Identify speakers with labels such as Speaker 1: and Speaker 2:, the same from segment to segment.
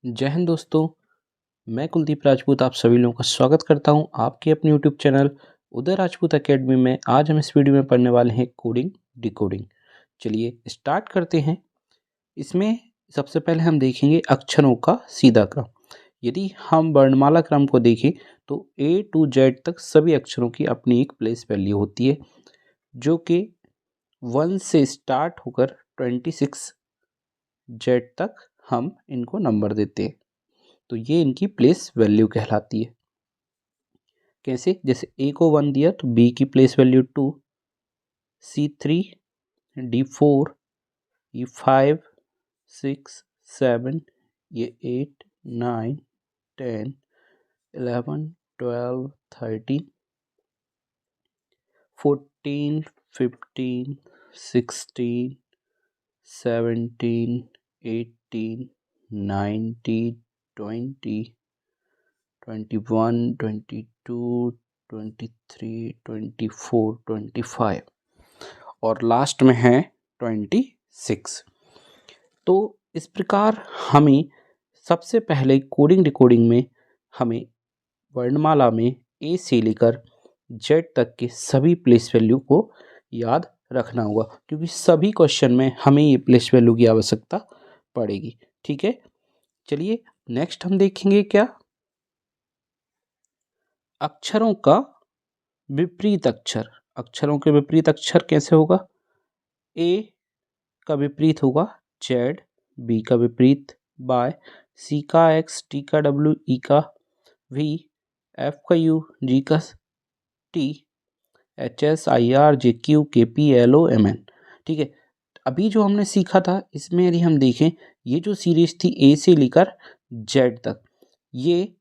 Speaker 1: जय हिंद दोस्तों। मैं कुलदीप राजपूत आप सभी लोगों का स्वागत करता हूं आपके अपने यूट्यूब चैनल उदय राजपूत एकेडमी में। आज हम इस वीडियो में पढ़ने वाले हैं कोडिंग डिकोडिंग। चलिए स्टार्ट करते हैं। इसमें सबसे पहले हम देखेंगे अक्षरों का सीधा क्रम। यदि हम वर्णमाला क्रम को देखें तो A to Z तक सभी अक्षरों की अपनी एक प्लेस वैल्यू होती है, जो कि 1 से स्टार्ट होकर 26 Z तक हम इनको नंबर देते हैं। तो ये इनकी प्लेस वैल्यू कहलाती है। कैसे? जैसे ए को 1 दिया तो बी की place value 2, C3, D4, E5, 6, 7, ये 8, 9, 10, 11, 12, 13, 14, 15, 16, 17, 18, 19, 20, 21, 22, 23, 24, 25 और लास्ट में है 26। तो इस प्रकार हमें सबसे पहले कोडिंग डिकोडिंग में हमें वर्णमाला में ए से लेकर जेड तक के सभी प्लेस वैल्यू को याद रखना होगा, क्योंकि सभी क्वेश्चन में हमें ये प्लेस वैल्यू की आवश्यकता पड़ेगी। ठीक है, चलिए नेक्स्ट हम देखेंगे क्या, अक्षरों का विपरीत अक्षर। अक्षरों के विपरीत अक्षर कैसे होगा? ए का विपरीत होगा जेड, बी का विपरीत बाय, सी का एक्स, टी का डब्ल्यू, ई का वी, एफ का यू, जी का T, H S, I R, J Q, K P, L O, M N. ठीक है, अभी जो हमने सीखा था इसमें यदि हम देखें, ये जो सीरीज थी ए से लेकर जेड तक, ये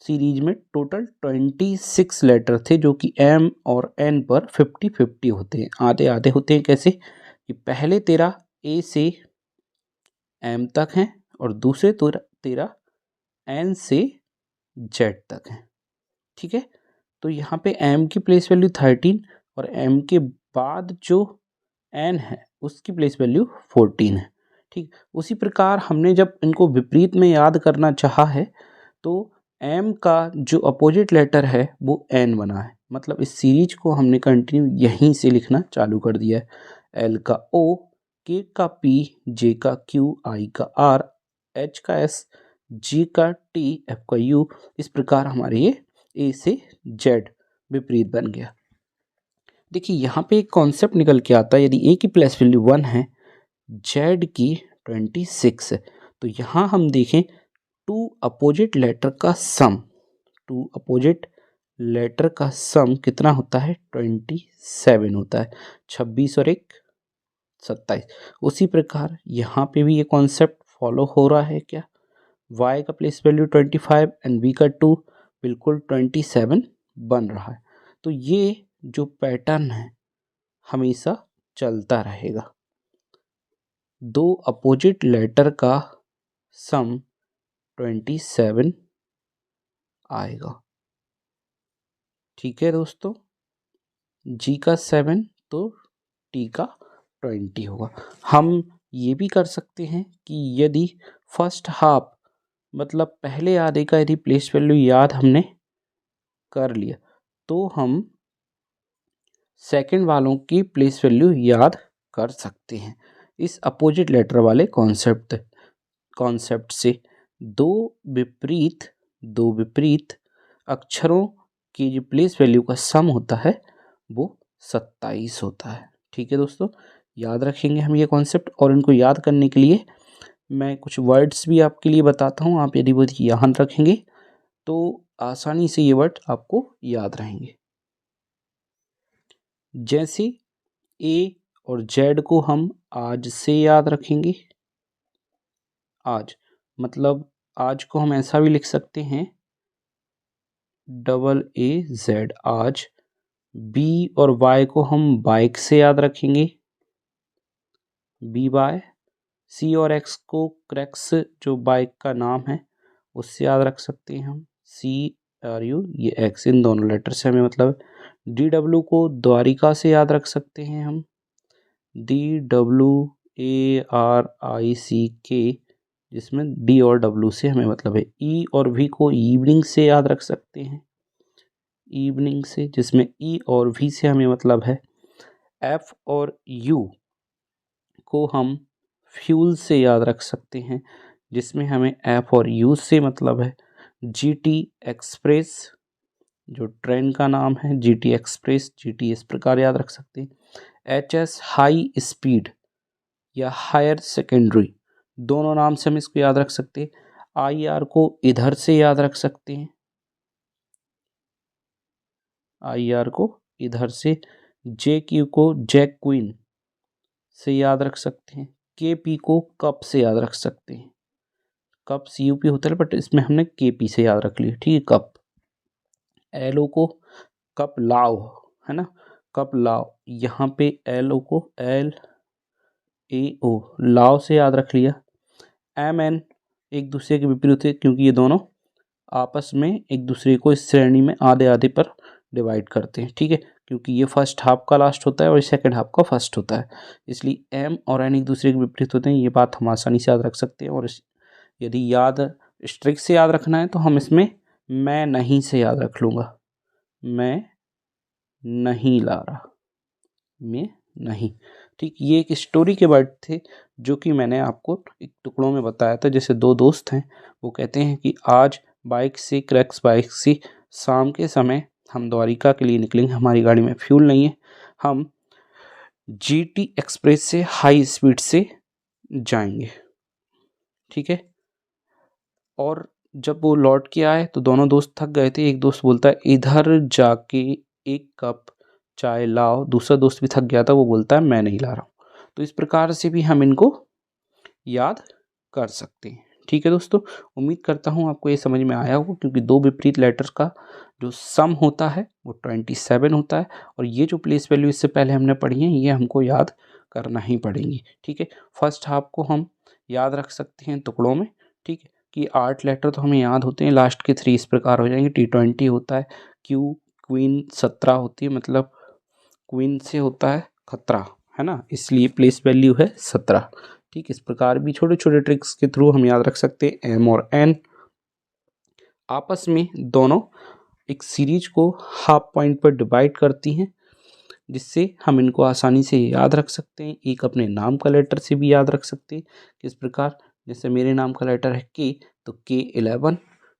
Speaker 1: सीरीज में टोटल 26 लेटर थे, जो कि एम और एन पर 50-50 होते हैं, आधे आधे होते हैं। कैसे कि पहले 13 ए से एम तक हैं और दूसरे 13 एन से जेड तक हैं। ठीक है, तो यहाँ पे एम की प्लेस वैल्यू 13 और एम के बाद जो एन है उसकी प्लेस वैल्यू 14 है। ठीक, उसी प्रकार हमने जब इनको विपरीत में याद करना चाहा है तो एम का जो अपोजिट लेटर है वो एन बना है, मतलब इस सीरीज को हमने कंटिन्यू यहीं से लिखना चालू कर दिया है। एल का ओ, के का पी, जे का क्यू, आई का आर, एच का एस, जी का टी, एफ का यू। इस प्रकार हमारे ये ए से जेड विपरीत बन गया। देखिए यहाँ पे एक कॉन्सेप्ट निकल के आता है, यदि ए की प्लेस वैल्यू 1 है, जेड की 26 है, तो यहाँ हम देखें टू अपोजिट लेटर का सम, टू अपोजिट लेटर का सम कितना होता है? 27 होता है। 26 और 1 27। उसी प्रकार यहाँ पे भी ये कॉन्सेप्ट फॉलो हो रहा है क्या? y का प्लेस वैल्यू 25 एंड v का 2 बिल्कुल 27 बन रहा है। तो ये जो पैटर्न है हमेशा चलता रहेगा, दो अपोजिट लेटर का सम 27 आएगा। ठीक है दोस्तों, जी का 7 तो टी का 20 होगा। हम ये भी कर सकते हैं कि यदि फर्स्ट हाफ मतलब पहले आधे का यदि प्लेस वैल्यू याद हमने कर लिया तो हम सेकंड वालों की प्लेस वैल्यू याद कर सकते हैं। इस अपोजिट लेटर वाले कॉन्सेप्ट से दो विपरीत अक्षरों की जो प्लेस वैल्यू का सम होता है वो 27 होता है। ठीक है दोस्तों, याद रखेंगे हम ये कॉन्सेप्ट, और इनको याद करने के लिए मैं कुछ वर्ड्स भी आपके लिए बताता हूँ। आप यदि वो याद रखेंगे तो आसानी से ये वर्ड आपको याद रहेंगे। जैसे ए और जेड को हम आज से याद रखेंगे। आज मतलब आज को हम ऐसा भी लिख सकते हैं AAZ आज। बी और वाई को हम बाइक से याद रखेंगे, बी बाय। सी और एक्स को क्रैक्स जो बाइक का नाम है उससे याद रख सकते हैं हम, CRU, ये एक्स इन दोनों लेटर से हमें मतलब। DW को द्वारिका से याद रख सकते हैं हम, DWARICK जिसमें डी और डब्ल्यू से हमें मतलब है। ई और वी को इवनिंग से याद रख सकते हैं, इवनिंग से, जिसमें ई और वी से हमें मतलब है। एफ और यू को हम फ्यूल से याद रख सकते हैं, जिसमें हमें एफ और यू से मतलब है। जीटी एक्सप्रेस, जो ट्रेन का नाम है, जीटी एक्सप्रेस, जीटी इस प्रकार याद रख सकते हैं। एच एस हाई स्पीड या हायर सेकेंडरी, दोनों नाम से हम इसको याद रख सकते हैं। आई आर को इधर से याद रख सकते हैं, आई आर को इधर से। जे क्यू को जैक क्वीन से याद रख सकते हैं। के पी को कप से याद रख सकते हैं, कप सी यू पी होता है बट इसमें हमने के पी से याद रख लिया, ठीक है, कप। एल ओ को कप लाव, है ना, कप लाव, यहाँ पे एल ओ को एल ए ओ लाव से याद रख लिया। एम एन एक दूसरे के विपरीत है, क्योंकि ये दोनों आपस में एक दूसरे को इस श्रेणी में आधे आधे पर डिवाइड करते हैं, ठीक है, क्योंकि ये फर्स्ट हाफ का लास्ट होता है और सेकंड हाफ का फर्स्ट होता है, इसलिए एम और एन एक दूसरे के विपरीत होते हैं। ये बात हम आसानी से याद रख सकते हैं। और यदि याद स्ट्रिक्ट से याद रखना है तो हम इसमें मैं नहीं से याद रख लूँगा, मैं नहीं ला रहा, मैं नहीं, ठीक। ये एक स्टोरी के वर्ड थे जो कि मैंने आपको एक टुकड़ों में बताया था। जैसे दो दोस्त हैं, वो कहते हैं कि आज क्रैक्स बाइक से शाम के समय हम द्वारिका के लिए निकलेंगे, हमारी गाड़ी में फ्यूल नहीं है, हम जीटी एक्सप्रेस से हाई स्पीड से जाएंगे, ठीक है। और जब वो लौट के आए तो दोनों दोस्त थक गए थे। एक दोस्त बोलता है इधर जाके एक कप चाय लाओ, दूसरा दोस्त भी थक गया था, वो बोलता है मैं नहीं ला रहा हूँ। तो इस प्रकार से भी हम इनको याद कर सकते हैं, ठीक है दोस्तों। उम्मीद करता हूँ आपको ये समझ में आया होगा, क्योंकि दो विपरीत लेटर्स का जो सम होता है वो 27 होता है, और ये जो प्लेस वैल्यू इससे पहले हमने पढ़ी है ये हमको याद करना ही पड़ेंगी, ठीक है। फर्स्ट हाफ को हम याद रख सकते हैं टुकड़ों में, ठीक है, कि 8 लेटर तो हमें याद होते हैं, लास्ट के 3 इस प्रकार हो जाएंगे। T20 होता है, क्यू क्वीन 17 होती है, मतलब क्वीन से होता है खतरा, है ना, इसलिए प्लेस वैल्यू है 17, ठीक। इस प्रकार भी छोटे छोटे ट्रिक्स के थ्रू हम याद रख सकते हैं। एम और एन आपस में दोनों एक सीरीज को हाफ पॉइंट पर डिवाइड करती हैं, जिससे हम इनको आसानी से याद रख सकते हैं। एक अपने नाम का लेटर से भी याद रख सकते हैं, किस प्रकार, जैसे मेरे नाम का लेटर है के, तो K11,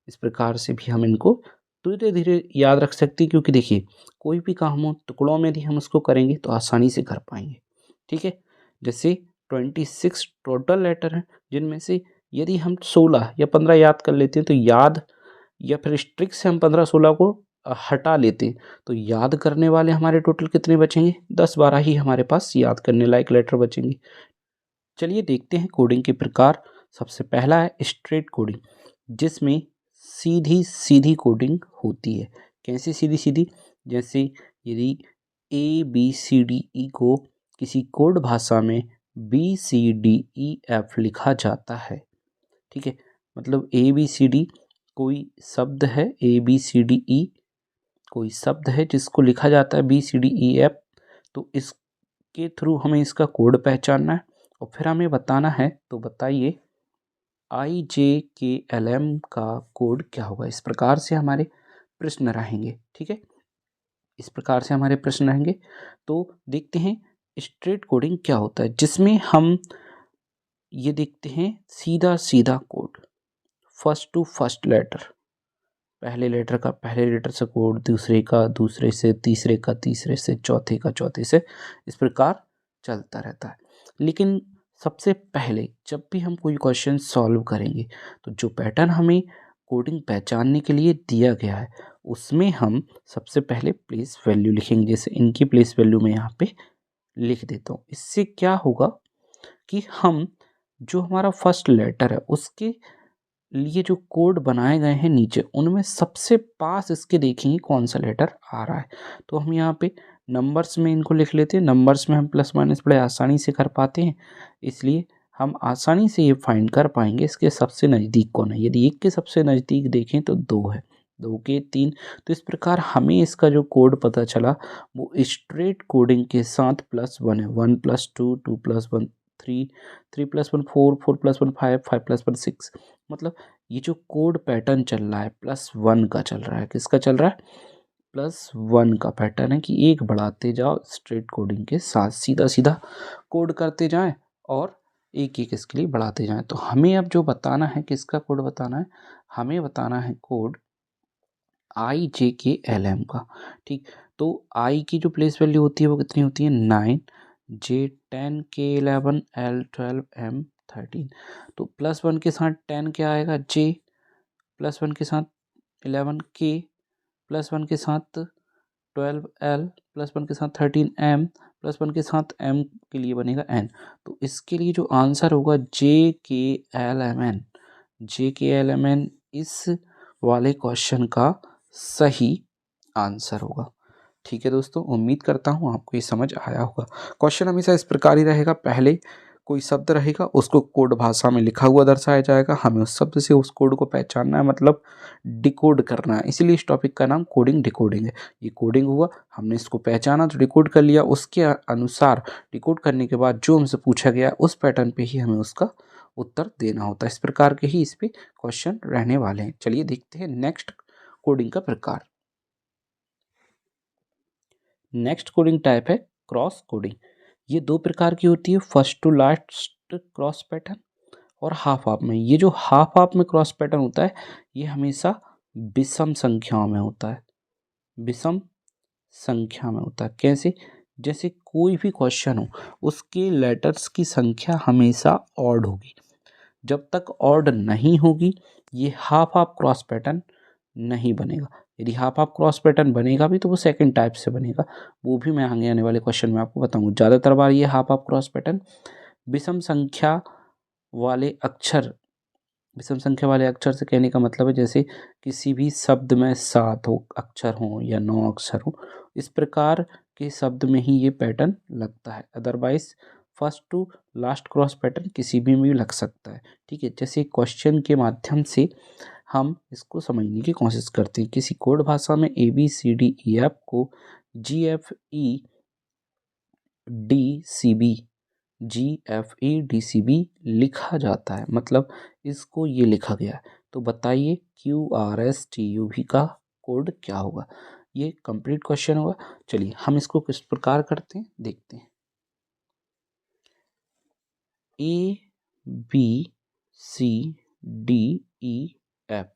Speaker 1: इस प्रकार से भी हम इनको धीरे धीरे याद रख सकते हैं, क्योंकि देखिए कोई भी काम हो टुकड़ों में यदि हम उसको करेंगे तो आसानी से कर पाएंगे, ठीक है। जैसे 26 टोटल लेटर हैं, जिनमें से यदि हम 16 या 15 याद कर लेते हैं तो याद, या फिर स्ट्रिक्ट से हम 15-16 को हटा लेते हैं तो याद करने वाले हमारे टोटल कितने बचेंगे, 10-12 ही हमारे पास याद करने लायक लेटर बचेंगे। चलिए देखते हैं कोडिंग के प्रकार। सबसे पहला है स्ट्रेट कोडिंग, जिसमें सीधी सीधी कोडिंग होती है। कैसे सीधी सीधी, जैसे यदि ABCDE को किसी कोड भाषा में BCDEF लिखा जाता है, ठीक है, मतलब ABCD कोई शब्द है, ABCDE कोई शब्द है जिसको लिखा जाता है BCDEF, तो इसके थ्रू हमें इसका कोड पहचानना है और फिर हमें बताना है। तो बताइए IJKLM का कोड क्या होगा। इस प्रकार से हमारे प्रश्न रहेंगे, ठीक है, इस प्रकार से हमारे प्रश्न रहेंगे। तो देखते हैं स्ट्रेट कोडिंग क्या होता है, जिसमें हम ये देखते हैं सीधा सीधा code, first to first letter, पहले लेटर का पहले लेटर से कोड, दूसरे का दूसरे से, तीसरे का तीसरे से, चौथे का चौथे से, इस प्रकार चलता रहता है। लेकिन सबसे पहले जब भी हम कोई क्वेश्चन सॉल्व करेंगे तो जो पैटर्न हमें कोडिंग पहचानने के लिए दिया गया है उसमें हम सबसे पहले प्लेस वैल्यू लिखेंगे। जैसे इनकी प्लेस वैल्यू मैं यहाँ पे लिख देता हूँ। इससे क्या होगा कि हम जो हमारा फर्स्ट लेटर है उसके लिए जो कोड बनाए गए हैं नीचे, उनमें सबसे पास इसके देखेंगे कौन सा लेटर आ रहा है। तो हम यहाँ पे नंबर्स में इनको लिख लेते हैं। नंबर्स में हम प्लस माइनस बड़े आसानी से कर पाते हैं, इसलिए हम आसानी से ये फाइंड कर पाएंगे इसके सबसे नज़दीक कौन है। यदि 1 के सबसे नज़दीक देखें तो 2 है, 2 के 3। तो इस प्रकार हमें इसका जो कोड पता चला वो स्ट्रेट कोडिंग के साथ +1 है, 1 + 2, 2 + 1 3, 3 + 1 4, 4 + 1 5, 5 + 1 6। मतलब ये जो कोड पैटर्न चल रहा है +1 का चल रहा है। किसका चल रहा है? +1 का पैटर्न है कि एक बढ़ाते जाओ स्ट्रेट कोडिंग के साथ, सीधा सीधा कोड करते जाएं और एक एक इसके लिए बढ़ाते जाएं। तो हमें अब जो बताना है, किसका कोड बताना है? हमें बताना है कोड IJKLM का। ठीक, तो I की जो प्लेस वैल्यू होती है वो कितनी होती है? 9, J 10, K 11, L 12, M 13। तो +1 के साथ 10 क्या आएगा? J, +1 के साथ 11 K, +1 के साथ 12 L, +1 के साथ 13 M, +1 के साथ M के लिए बनेगा N। तो इसके लिए जो आंसर होगा JKLMN, JKLMN इस वाले क्वेश्चन का सही आंसर होगा। ठीक है दोस्तों, उम्मीद करता हूँ आपको ये समझ आया होगा। क्वेश्चन हमेशा इस प्रकार ही रहेगा, पहले कोई शब्द रहेगा, उसको कोड भाषा में लिखा हुआ दर्शाया जाएगा, हमें उस शब्द से उस कोड को पहचानना है, मतलब डिकोड करना है। इसीलिए इस टॉपिक का नाम कोडिंग डिकोडिंग है। ये कोडिंग हुआ, हमने इसको पहचाना तो डिकोड कर लिया, उसके अनुसार डिकोड करने के बाद जो हमसे पूछा गया उस पैटर्न पे ही हमें उसका उत्तर देना होता है। इस प्रकार के ही इस पे क्वेश्चन रहने वाले हैं। चलिए देखते हैं नेक्स्ट कोडिंग का प्रकार। नेक्स्ट कोडिंग टाइप है क्रॉस कोडिंग। ये दो प्रकार की होती है, first to last cross pattern और हाफ हाफ में। ये जो हाफ हाफ में क्रॉस पैटर्न होता है ये हमेशा विषम संख्याओं में होता है, विषम संख्या में होता है। कैसे? जैसे कोई भी क्वेश्चन हो उसके लेटर्स की संख्या हमेशा ऑड होगी। जब तक ऑड नहीं होगी ये हाफ हाफ क्रॉस पैटर्न नहीं बनेगा। यदि हाफ हाफ क्रॉस पैटर्न बनेगा भी तो वो सेकंड टाइप से बनेगा, वो भी मैं आगे आने वाले क्वेश्चन में आपको बताऊंगा। ज़्यादातर बार ये हाफ हाफ क्रॉस पैटर्न विषम संख्या वाले अक्षर, विषम संख्या वाले अक्षर से कहने का मतलब है जैसे किसी भी शब्द में 7 अक्षर हों या 9 अक्षर हों, इस प्रकार के शब्द में ही ये पैटर्न लगता है। Otherwise first to last cross pattern किसी भी लग सकता है। ठीक है, जैसे क्वेश्चन के माध्यम से हम इसको समझने की कोशिश करते हैं। किसी कोड भाषा में ABCDEF को GFEDCB लिखा जाता है, मतलब इसको ये लिखा गया है। तो बताइए QRSTUV का कोड क्या होगा? ये कंप्लीट क्वेश्चन होगा। चलिए हम इसको किस प्रकार करते हैं देखते हैं। ABCDEF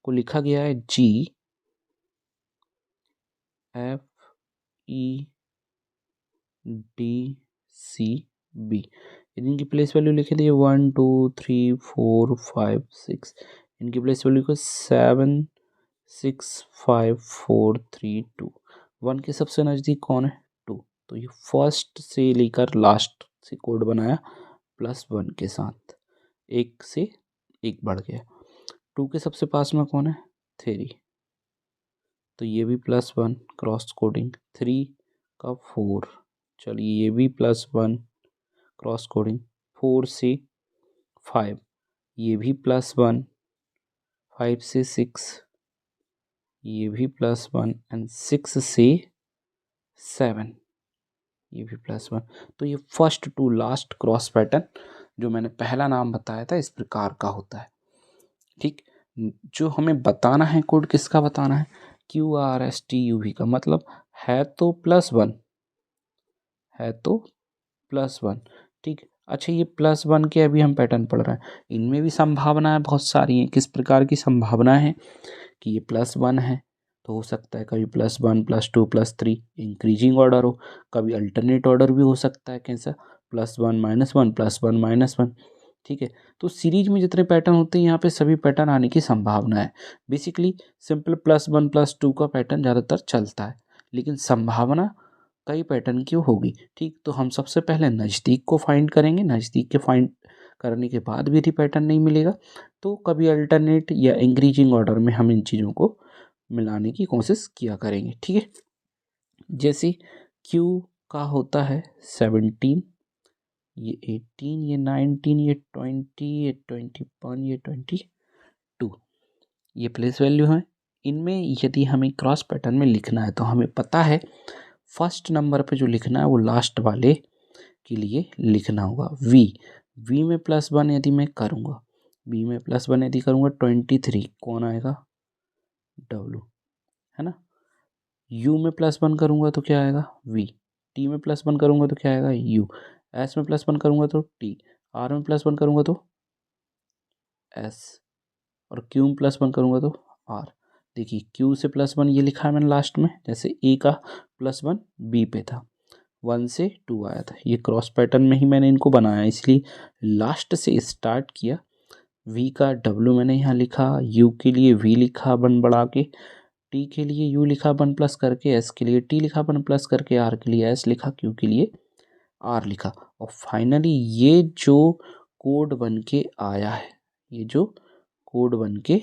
Speaker 1: को लिखा गया है GFEDCB। इनकी प्लेस वैल्यू लिखे दिए 1 2 3 4 5 6। इनकी प्लेस वैल्यू को 7 6 5 4 3 2। 1 के सबसे नज़दीक कौन है? 2। तो ये फर्स्ट से लेकर लास्ट से कोड बनाया +1 के साथ, एक से एक बढ़ गया। 2 के सबसे पास में कौन है? 3। तो ये भी +1 क्रॉस कोडिंग। 3 का 4, चलिए ये भी +1 क्रॉस कोडिंग। 4 से 5 ये भी +1, 5 से 6 ये भी +1 एंड 6 से 7 ये भी +1। तो ये first to last cross pattern जो मैंने पहला नाम बताया था इस प्रकार का होता है। ठीक, जो हमें बताना है कोड किसका बताना है? QRSTUV का, मतलब है तो +1, है तो +1। ठीक, अच्छा ये +1 के अभी हम पैटर्न पढ़ रहे हैं, इनमें भी संभावनाएं बहुत सारी हैं। किस प्रकार की संभावनाएं हैं कि ये +1 है तो हो सकता है कभी +1 +2 +3 इंक्रीजिंग ऑर्डर हो, कभी अल्टरनेट ऑर्डर भी हो सकता है। कैसा? +1 -1 +1 -1। ठीक है, तो सीरीज में जितने पैटर्न होते हैं यहाँ पे सभी पैटर्न आने की संभावना है। बेसिकली सिंपल +1 +2 का पैटर्न ज़्यादातर चलता है, लेकिन संभावना कई पैटर्न की होगी। ठीक, तो हम सबसे पहले नज़दीक को फाइंड करेंगे। नज़दीक के फाइंड करने के बाद भी यदि पैटर्न नहीं मिलेगा तो कभी अल्टरनेट या इंक्रीजिंग ऑर्डर में हम इन चीज़ों को मिलाने की कोशिश किया करेंगे। ठीक है, जैसे Q का होता है 17, ये 18, ये 19, ये 20, ये 21, ये 22, ये प्लेस वैल्यू है। इनमें यदि हमें क्रॉस पैटर्न में लिखना है तो हमें पता है फर्स्ट नंबर पे जो लिखना है वो लास्ट वाले के लिए लिखना होगा वी में +1 यदि मैं करूँगा, वी में +1 यदि करूँगा 23 कौन आएगा, W, है ना। U में +1 करूँगा तो क्या आएगा, V, T में +1 करूँगा तो क्या आएगा, U, S में +1 करूँगा तो T, R में +1 करूँगा तो S, और Q में +1 करूँगा तो R। देखिए Q से +1 ये लिखा है मैंने लास्ट में, जैसे A का +1 B पे था, 1 से 2 आया था, ये क्रॉस पैटर्न में ही मैंने इनको बनाया, इसलिए लास्ट से स्टार्ट किया। V का W मैंने यहाँ लिखा, U के लिए V लिखा 1 बढ़ा के, T के लिए U लिखा 1 प्लस करके, S के लिए T लिखा 1 प्लस करके, R के लिए S लिखा, Q के लिए R लिखा, और फाइनली ये जो कोड बन के आया है, ये जो कोड बन के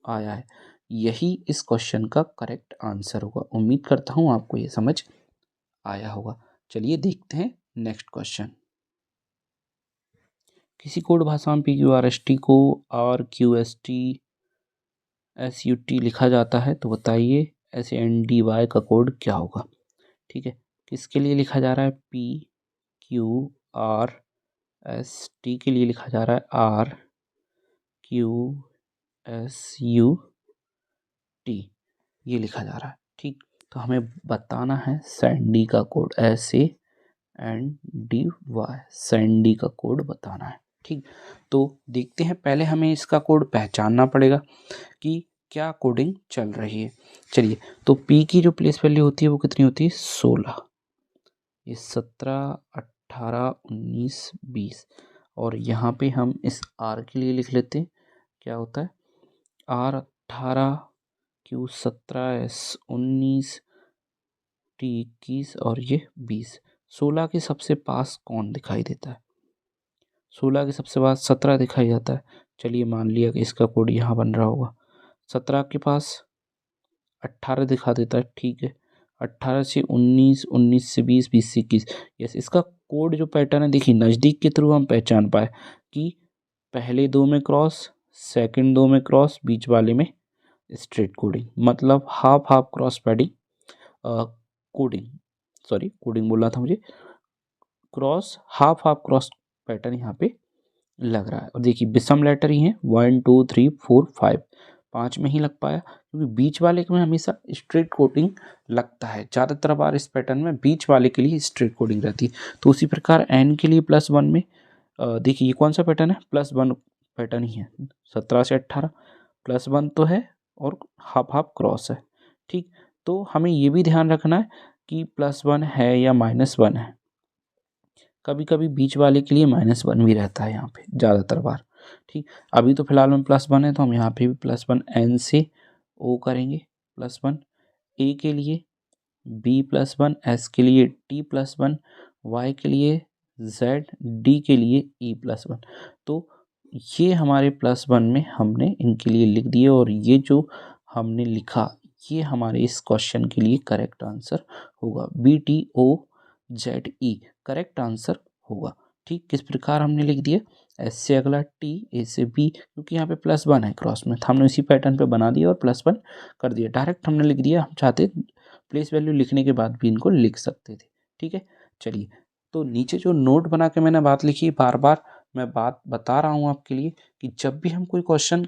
Speaker 1: आया है, यही इस क्वेश्चन का करेक्ट आंसर होगा। उम्मीद करता हूँ आपको ये समझ आया होगा। चलिए देखते हैं नेक्स्ट क्वेश्चन। किसी कोड भाषा में PQRST को RQST लिखा जाता है, तो बताइए SNDY का कोड क्या होगा। ठीक है, किसके लिए लिखा जा रहा है, PQRST के लिए लिखा जा रहा है RQSUT, ये लिखा जा रहा है। ठीक, तो हमें बताना है सैंडी का कोड, SANDY, सैंडी का कोड बताना है। ठीक, तो देखते हैं, पहले हमें इसका कोड पहचानना पड़ेगा कि क्या कोडिंग चल रही है। चलिए, तो P की जो प्लेस वैल्यू होती है वो कितनी होती है, 16, ये 17, 18, 19, 20, और यहाँ पे हम इस R के लिए लिख लेते हैं, क्या होता है, R 18, Q 17, S 19, T 21 और ये 20। 16 के सबसे पास कौन दिखाई देता है, 16 के सबसे पास 17 दिखाई जाता है। चलिए मान लिया कि इसका कोड यहाँ बन रहा होगा, 17 के पास 18 दिखा देता है। ठीक है, 18 से 19, 19 से 20, 20 से 21। यस, इसका कोड जो पैटर्न है, देखिए नज़दीक के थ्रू हम पहचान पाए कि पहले दो में क्रॉस, सेकंड दो में क्रॉस, बीच वाले में स्ट्रेट कोडिंग, मतलब half half cross padding coding, sorry coding बोलना था मुझे, cross half half cross pattern यहाँ पे लग रहा है। और देखिए विषम लेटर ही है, 1 2 3 4 5, 5 में ही लग पाया, क्योंकि बीच वाले में हमेशा स्ट्रेट कोडिंग लगता है, ज़्यादातर बार इस पैटर्न में बीच वाले के लिए स्ट्रेट कोडिंग रहती है। तो उसी प्रकार N के लिए +1 में देखिए ये कौन सा पैटर्न है, +1 पैटर्न ही है, 17 से 18 +1 तो है और हाफ हाफ क्रॉस है। ठीक, तो हमें ये भी ध्यान रखना है कि +1 है या -1 है, कभी कभी बीच वाले के लिए -1 भी रहता है यहाँ पे ज़्यादातर बार। ठीक, अभी तो फिलहाल में +1 है, तो हम यहाँ पे भी +1 N से O करेंगे, +1 A के लिए, B +1, S के लिए T +1, Y के लिए Z, D के लिए E +1। तो ये हमारे +1 में हमने इनके लिए लिख दिए, और ये जो हमने लिखा ये हमारे इस क्वेश्चन के लिए करेक्ट आंसर होगा, BTOZE करेक्ट आंसर होगा। ठीक, किस प्रकार हमने लिख दिया, S से अगला T, A से B, क्योंकि यहाँ पे +1 है क्रॉस में, तो हमने उसी पैटर्न पे बना दिया और +1 कर दिया, डायरेक्ट हमने लिख दिया। हम चाहते प्लेस वैल्यू लिखने के बाद भी इनको लिख सकते थे। ठीक है, चलिए, तो नीचे जो नोट बना के मैंने बात लिखी, बार बार मैं बात बता रहा हूँ आपके लिए कि जब भी हम कोई क्वेश्चन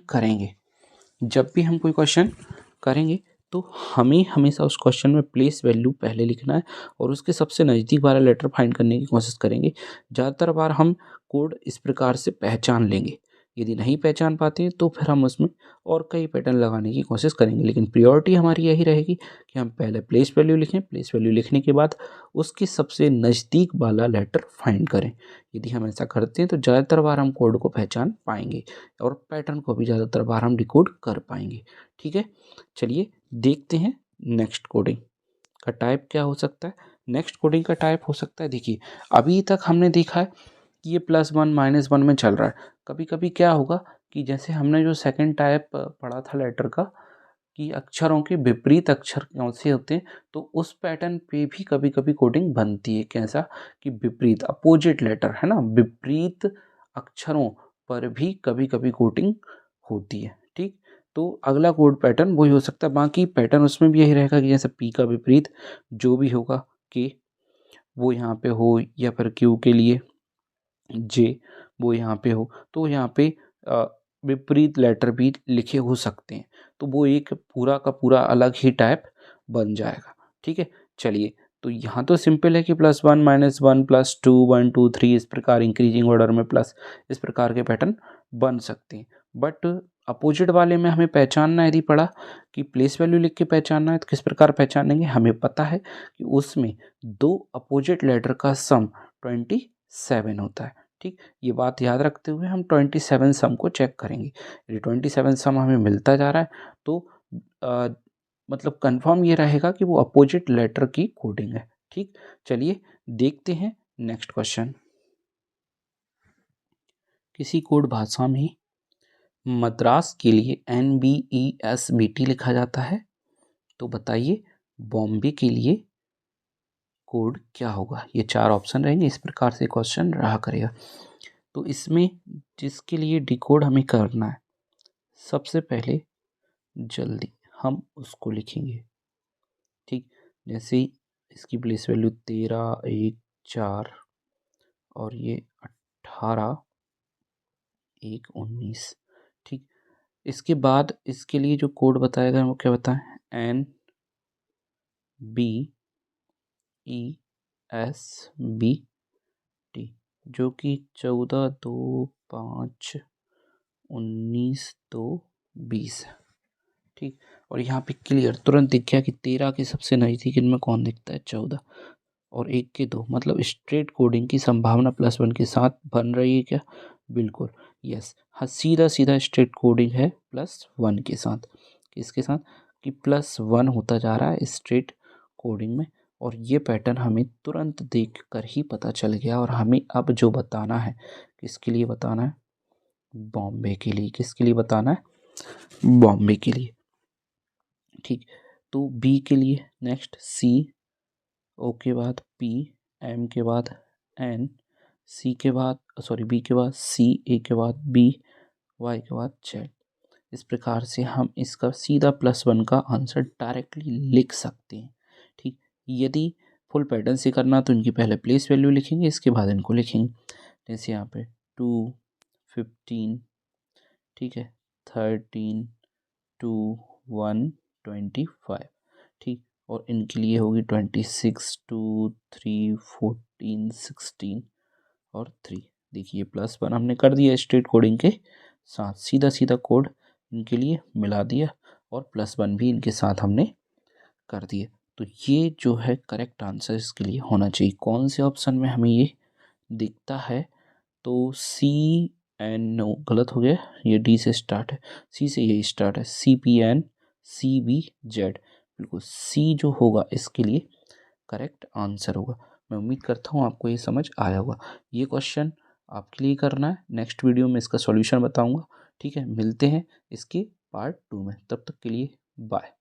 Speaker 1: करेंगे, तो हमें हमेशा उस क्वेश्चन में प्लेस वैल्यू पहले लिखना है, और उसके सबसे नज़दीक वाला लेटर फाइंड करने की कोशिश करेंगे। ज़्यादातर बार हम कोड इस प्रकार से पहचान लेंगे, यदि नहीं पहचान पाते हैं तो फिर हम उसमें और कई पैटर्न लगाने की कोशिश करेंगे, लेकिन प्रायोरिटी हमारी यही रहेगी कि हम पहले प्लेस वैल्यू लिखें, प्लेस वैल्यू लिखने के बाद उसके सबसे नज़दीक वाला लेटर फाइंड करें। यदि हम ऐसा करते हैं तो ज़्यादातर बार हम कोड को पहचान पाएंगे, और पैटर्न को भी ज़्यादातर बार हम डिकोड कर पाएंगे। ठीक है, चलिए देखते हैं नेक्स्ट कोडिंग का टाइप क्या हो सकता है। नेक्स्ट कोडिंग का टाइप हो सकता है, देखिए अभी तक हमने देखा है कि ये +1 -1 में चल रहा है। कभी कभी क्या होगा कि जैसे हमने जो सेकंड टाइप पढ़ा था लेटर का, कि अक्षरों के विपरीत अक्षर कौन से होते हैं, तो उस पैटर्न पे भी कभी कभी कोडिंग बनती है। कैसा कि विपरीत, अपोजिट लेटर, है ना, विपरीत अक्षरों पर भी कभी कभी कोडिंग होती है। ठीक, तो अगला कोड पैटर्न वही हो सकता है, बाकी पैटर्न उसमें भी यही रहेगा कि जैसे P का विपरीत जो भी होगा K, वो यहाँ पे हो, या फिर क्यू के लिए जे वो यहाँ पे हो, तो यहाँ पे विपरीत लेटर भी लिखे हो सकते हैं, तो वो एक पूरा का पूरा अलग ही टाइप बन जाएगा। ठीक है, चलिए, तो यहाँ तो सिंपल है कि +1 -1 +2 1 2 3 इस प्रकार इंक्रीजिंग ऑर्डर में प्लस इस प्रकार के पैटर्न बन सकते हैं। बट अपोजिट वाले में हमें पहचानना यदि पड़ा कि प्लेस वैल्यू लिख के पहचानना है, तो किस प्रकार पहचानेंगे? हमें पता है कि उसमें 2 अपोजिट लेटर का सम 27 होता है। ठीक, ये बात याद रखते हुए हम 27 सम को चेक करेंगे। यदि 27 सम हमें मिलता जा रहा है तो मतलब कंफर्म ये रहेगा कि वो अपोजिट लेटर की कोडिंग है। ठीक, चलिए देखते हैं नेक्स्ट क्वेश्चन। किसी कोड भाषा में मद्रास के लिए NBESBT लिखा जाता है, तो बताइए बॉम्बे के लिए कोड क्या होगा? ये 4 ऑप्शन रहेंगे, इस प्रकार से क्वेश्चन रहा करेगा। तो इसमें जिसके लिए डिकोड हमें करना है, सबसे पहले जल्दी हम उसको लिखेंगे। ठीक, जैसे इसकी प्लेस वैल्यू 13 1 4 और ये 18 1 19। ठीक, इसके बाद इसके लिए जो कोड बताएगा वो क्या बताएं? NBESBT, जो कि 14 2 5 19 2 20 है। ठीक, और यहाँ पे क्लियर तुरंत दिख गया कि 13 के सबसे नज़दीक इनमें कौन दिखता है? 14, और 1 के 2, मतलब स्ट्रेट कोडिंग की संभावना +1 के साथ बन रही है क्या? बिल्कुल, यस, हाँ, सीधा सीधा स्ट्रेट कोडिंग है +1 के साथ। किसके साथ? कि +1 होता जा रहा है स्ट्रेट कोडिंग में। और ये पैटर्न हमें तुरंत देख कर ही पता चल गया, और हमें अब जो बताना है, किसके लिए बताना है? बॉम्बे के लिए। किसके लिए बताना है? बॉम्बे के लिए। ठीक, तो बी के लिए नेक्स्ट सी, ओ के बाद पी, एम के बाद एन, सी के बाद सॉरी बी के बाद सी, ए के बाद बी, वाई के बाद जेड। इस प्रकार से हम इसका सीधा +1 का आंसर डायरेक्टली लिख सकते हैं। ठीक, यदि फुल पैटर्न से करना तो इनकी पहले प्लेस वैल्यू लिखेंगे, इसके बाद इनको लिखेंगे। जैसे यहाँ पे 2 15, ठीक है, 13 2 1 25। ठीक, और इनके लिए होगी 26 2 3 14 16 और 3। देखिए +1 हमने कर दिया स्ट्रेट कोडिंग के साथ, सीधा सीधा कोड इनके लिए मिला दिया, और +1 भी इनके साथ हमने कर दिए। तो ये जो है करेक्ट आंसर इसके लिए होना चाहिए। कौन से ऑप्शन में हमें ये दिखता है? तो सी एन, नो गलत हो गया, ये डी से स्टार्ट है, सी से यही स्टार्ट है, CPN CBZ, बिल्कुल सी जो होगा इसके लिए करेक्ट आंसर होगा। मैं उम्मीद करता हूँ आपको ये समझ आया होगा। ये क्वेश्चन आपके लिए करना है, नेक्स्ट वीडियो में इसका सॉल्यूशन बताऊंगा। ठीक है, मिलते हैं इसके पार्ट 2 में, तब तक के लिए बाय।